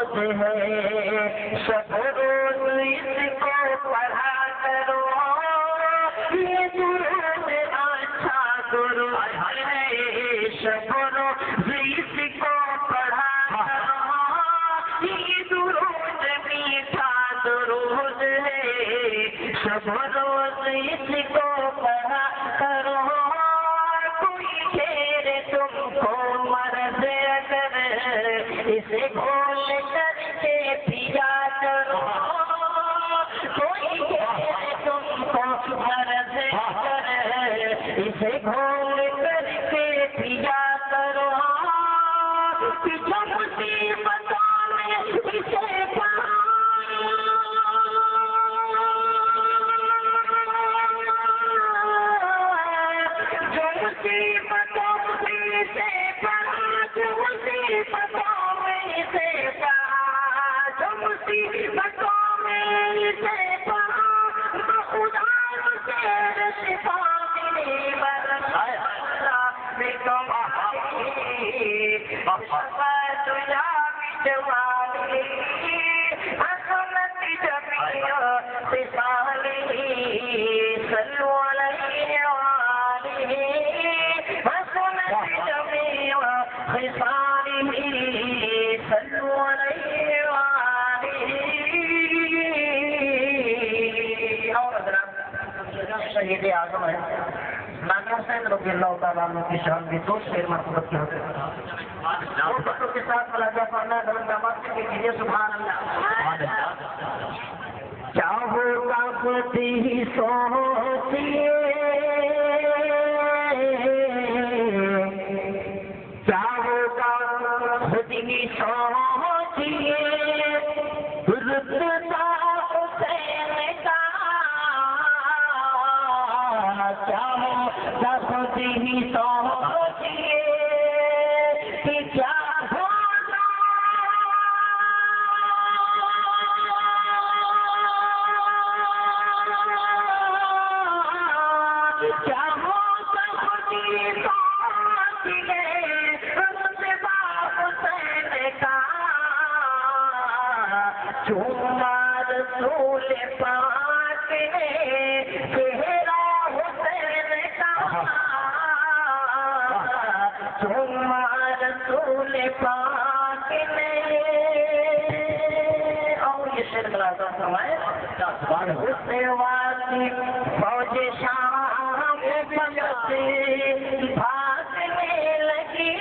روز ہے شب روز اس کو پڑھا کرو یہ درود اچھا درود ہے شب روز اس کو پڑھا کرو یہ درود میٹھا درود ہے شب روز اس کو پڑھا کرو کوئی شیر تم کو مرض اگر اسے گھول کر کے پیا کرو کوئی شیر تم کو مرض اگر اسے گھول کر کے پیا کرو جو مصیبتوں میں اسے شہید اعظم ہے نامی حسین رضی اللہ تعالیٰ عنہ کی شان بھی دو شعر مرتبت کی ہوتے ہیں دو بچوں کے ساتھ ملاجہ پڑھنا ہے دلن داماد سے کیجیے سبحان اللہ چاہو کا خود ہی سوچیے چاہو کا خود ہی سوچیے رتبہ حسین کا چاہو کا خود ہی سوچیے کہ کیا ہوگا چاہو کا خود ہی سوچیے رتبہ حسین کا چوما رسول پاک نے چہرہ حسین کا چوما رسول پاک نے اور یہ شعر ملازہ سمائے اس سے واقعی فوج شام سے بھاگنے لگی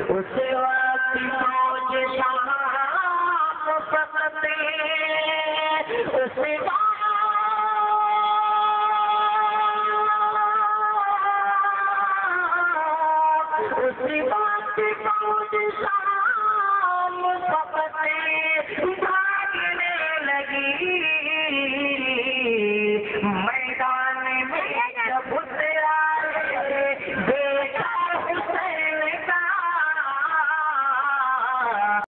اس سے واقعی فوج شام اسی بات